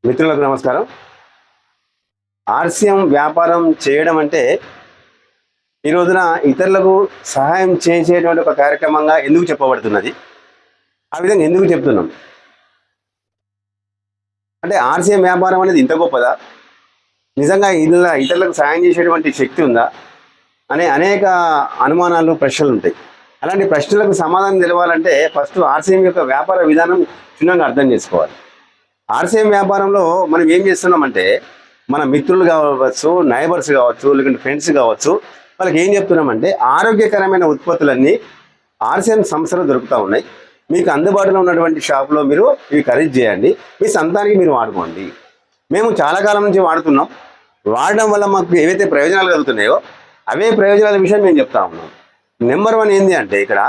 మిత్రులకు నమస్కారం. ఆర్సిఎం వ్యాపారం చేయడం అంటే ఈ రోజున ఇతరులకు సహాయం చేసేటువంటి ఒక కార్యక్రమంగా ఎందుకు చెప్పబడుతున్నది, ఆ విధంగా ఎందుకు చెప్తున్నాం అంటే ఆర్సిఎం వ్యాపారం అనేది ఇంత గొప్పదా, నిజంగా ఇతరులకు సహాయం చేసేటువంటి శక్తి ఉందా అనే అనేక అనుమానాలు, ప్రశ్నలు ఉంటాయి. అలాంటి ప్రశ్నలకు సమాధానం తెలవాలంటే ఫస్ట్ ఆర్సిఎం యొక్క వ్యాపార విధానం క్షుణ్ణంగా అర్థం చేసుకోవాలి. ఆర్సిఎం వ్యాపారంలో మనం ఏం చేస్తున్నామంటే మన మిత్రులు కావచ్చు, నైబర్స్ కావచ్చు, లేకుంటే ఫ్రెండ్స్ కావచ్చు, వాళ్ళకి ఏం చెప్తున్నామంటే ఆరోగ్యకరమైన ఉత్పత్తులన్నీ ఆర్సిఎం సంస్థలో దొరుకుతూ ఉన్నాయి. మీకు అందుబాటులో ఉన్నటువంటి షాప్లో మీరు ఇవి ఖరీదు చేయండి, మీ సొంతానికి మీరు వాడుకోండి. మేము చాలా కాలం నుంచి వాడుతున్నాం, వాడడం వల్ల మాకు ఏవైతే ప్రయోజనాలు కలుగుతున్నాయో అవే ప్రయోజనాల విషయం మేము చెప్తా ఉన్నాం. నెంబర్ 1 ఏంటి అంటే ఇక్కడ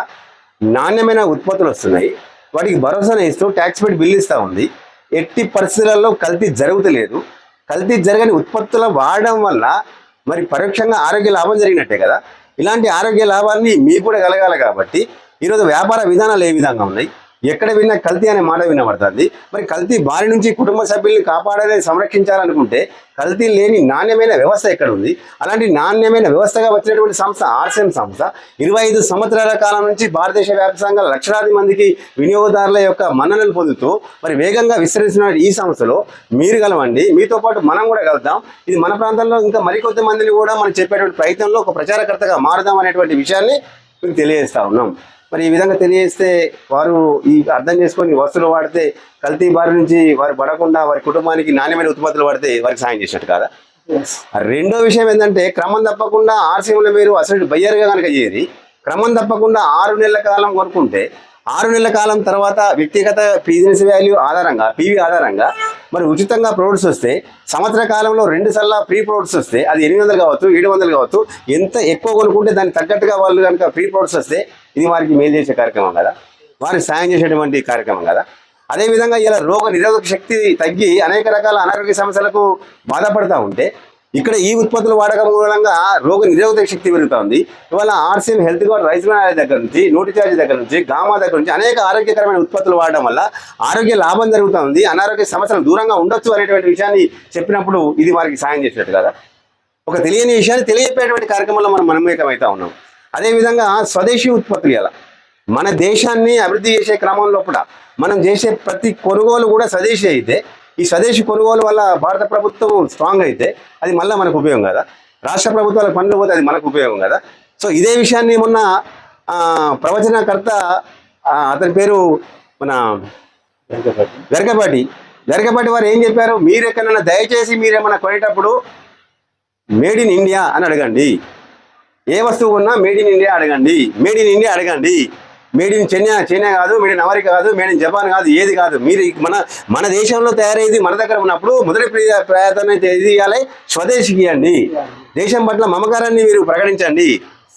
నాణ్యమైన ఉత్పత్తులు వస్తున్నాయి, వాటికి భరోసాను ఇస్తూ ట్యాక్స్ పెట్టి బిల్లు ఇస్తూ ఉంది. ఎట్టి పరిస్థితులలో కల్తీ జరుగుతలేదు. కల్తీ జరగని ఉత్పత్తులు వాడడం వల్ల మరి పరోక్షంగా ఆరోగ్య లాభం జరిగినట్టే కదా. ఇలాంటి ఆరోగ్య లాభాన్ని మీకు కూడా కలగాలి కాబట్టి ఈరోజు వ్యాపార విధానాలు ఏ విధంగా ఉన్నాయి, ఎక్కడ విన్నా కల్తీ అనే మాట వినబడుతుంది. మరి కల్తీ బారి నుంచి కుటుంబ సభ్యుల్ని కాపాడాలని సంరక్షించాలనుకుంటే కల్తీ లేని నాణ్యమైన వ్యవస్థ ఎక్కడ ఉంది? అలాంటి నాణ్యమైన వ్యవస్థగా వచ్చినటువంటి సంస్థ ఆర్సిఎం సంస్థ 25 సంవత్సరాల కాలం నుంచి భారతదేశ వ్యాప్తంగా లక్షలాది మందికి వినియోగదారుల యొక్క మన్ననలు పొందుతూ మరి వేగంగా విస్తరిస్తున్న ఈ సంస్థలో మీరు కలవండి, మీతో పాటు మనం కూడా కలుద్దాం. ఇది మన ప్రాంతంలో ఇంకా మరికొద్ది మందిని కూడా మనం చెప్పేటువంటి ప్రయత్నంలో ఒక ప్రచారకర్తగా మారుదాం అనేటువంటి విషయాన్ని మీకు తెలియజేస్తా ఉన్నాం. మరి ఈ విధంగా తెలియజేస్తే వారు ఈ అర్థం చేసుకొని వస్తువులు వాడితే కల్తీ బారి నుంచి వారు పడకుండా వారి కుటుంబానికి నాణ్యమైన ఉత్పత్తులు వాడితే వారికి సాయం చేసినట్టు కదా. రెండో విషయం ఏంటంటే క్రమం తప్పకుండా ఆర్సిఎంలో మీరు అసలు బయ్యర్గా కనుక చేరి క్రమం తప్పకుండా 6 నెలల కాలం కొనుక్కుంటే 6 నెలల కాలం తర్వాత వ్యక్తిగత బిజినెస్ వాల్యూ ఆధారంగా పీవీ ఆధారంగా మరి ఉచితంగా ప్రొడక్ట్స్ వస్తే సంవత్సర కాలంలో 2 సార్లు ఫ్రీ ప్రొడక్ట్స్ వస్తే అది 800 కావచ్చు, 700 కావచ్చు, ఎంత ఎక్కువ కొనుక్కుంటే దానికి తగ్గట్టుగా వాళ్ళు కనుక ఫ్రీ ప్రొడక్ట్స్ వస్తే ఇది వారికి మేలు చేసే కార్యక్రమం కదా, వారికి సాయం చేసేటువంటి కార్యక్రమం కదా. అదేవిధంగా ఇలా రోగ నిరోధక శక్తి తగ్గి అనేక రకాల అనారోగ్య సమస్యలకు బాధపడుతూ ఉంటే ఇక్కడ ఈ ఉత్పత్తులు వాడకం మూలంగా రోగ నిరోధక శక్తి పెరుగుతుంది. ఇవాళ RCM health curd rice bran దగ్గర నుంచి, నోటి చార్జ్ దగ్గర నుంచి, గామా దగ్గర నుంచి అనేక ఆరోగ్యకరమైన ఉత్పత్తులు వాడడం వల్ల ఆరోగ్య లాభం జరుగుతుంది, అనారోగ్య సమస్యలు దూరంగా ఉండొచ్చు అనేటువంటి విషయాన్ని చెప్పినప్పుడు ఇది వారికి సాయం చేసినట్టు కదా. ఒక తెలియని విషయాన్ని తెలియజేసేటువంటి కార్యక్రమంలో మనం మమేకమవుతా ఉన్నాం. అదేవిధంగా స్వదేశీ ఉత్పత్తులు ఇలా మన దేశాన్ని అభివృద్ధి చేసే క్రమంలో కూడా మనం చేసే ప్రతి కొనుగోలు కూడా స్వదేశీ అయితే ఈ స్వదేశీ కొనుగోలు వల్ల భారత ప్రభుత్వం స్ట్రాంగ్ అయితే అది మళ్ళీ మనకు ఉపయోగం కదా, రాష్ట్ర ప్రభుత్వాలకు పనులు పోతే అది మనకు ఉపయోగం కదా. సో ఇదే విషయాన్ని మొన్న ప్రవచనకర్త అతని పేరు మన గరికపాటి వారు ఏం చెప్పారు, మీరు ఎక్కడైనా దయచేసి మీరేమన్నా కొనేటప్పుడు మేడ్ ఇన్ ఇండియా అని అడగండి. ఏ వస్తువు ఉన్నా మేడ్ ఇన్ ఇండియా అడగండి, మేడ్ ఇన్ ఇండియా అడగండి. మేడ్ ఇన్ చైనా కాదు, మేడ్ ఇన్ అమెరికా కాదు, మేడ్ ఇన్ జపాన్ కాదు, ఏది కాదు. మీరు మన దేశంలో తయారయ్యేది మన దగ్గర ఉన్నప్పుడు మొదటి ప్రయత్నం అయితే ఇది ఇవ్వాలి, స్వదేశీకి ఇవ్వండి. దేశం పట్ల మమకారాన్ని మీరు ప్రకటించండి.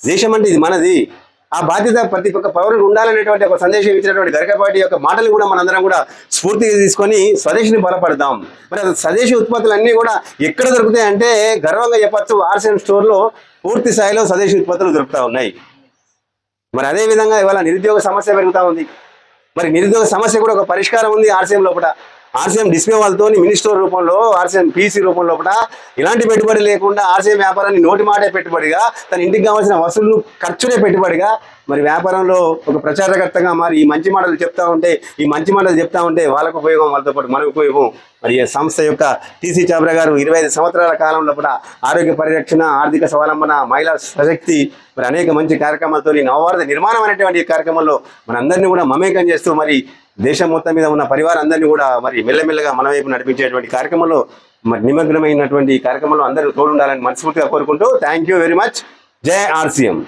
దేశం అంటే ఇది మనది, ఆ బాధ్యత ప్రతి ఒక్క పౌరుడు ఉండాలనేటువంటి ఒక సందేశం ఇచ్చినటువంటి గరికపాటి యొక్క మాటలు కూడా మనందరం కూడా స్ఫూర్తిగా తీసుకొని స్వదేశీని బలపడదాం. మరి స్వదేశీ ఉత్పత్తులు అన్నీ కూడా ఎక్కడ దొరుకుతాయి అంటే గర్వంగా చెప్పచ్చు, ఆర్సిఎం స్టోర్లో పూర్తి స్థాయిలో స్వదేశీ ఉత్పత్తులు దొరుకుతూ ఉన్నాయి. మరి అదేవిధంగా ఇవాళ నిరుద్యోగ సమస్య పెరుగుతూ ఉంది. మరి నిరుద్యోగ సమస్య కూడా ఒక పరిష్కారం ఉంది ఆర్సిఎం లోపల. ఆర్సిఎం డిస్ప్లే వాళ్ళతో మినీ స్టోర్ రూపంలో, ఆర్సిఎం పీసీ రూపం లోపల ఇలాంటి పెట్టుబడి లేకుండా ఆర్సిఎం వ్యాపారాన్ని నోటి మాటే పెట్టుబడిగా, తన ఇంటికి కావాల్సిన వసూళ్లు ఖర్చునే పెట్టుబడిగా మరి వ్యాపారంలో ఒక ప్రచారకర్తగా మరి ఈ మంచి మాటలు చెప్తా ఉంటే వాళ్ళకు ఉపయోగం, వాళ్ళతో పాటు మనకు ఉపయోగం. మరి ఈ సంస్థ యొక్క టీసీ చాబ్రా గారు 25 సంవత్సరాల కాలంలో కూడా ఆరోగ్య పరిరక్షణ, ఆర్థిక స్వావలంబన, మహిళా సశక్తి మరి అనేక మంచి కార్యక్రమాలతో నవభారత నిర్మాణం అనేటువంటి కార్యక్రమంలో మనందరినీ కూడా మమేకం చేస్తూ మరి దేశం మొత్తం మీద ఉన్న పరివారం అందరినీ కూడా మరి మెల్లమెల్లగా మన వైపు నడిపించేటువంటి కార్యక్రమంలో మరి నిమగ్నమైనటువంటి కార్యక్రమంలో అందరూ తోడుండాలని మనస్ఫూర్తిగా కోరుకుంటూ థ్యాంక్ యూ వెరీ మచ్. జై ఆర్సిఎం.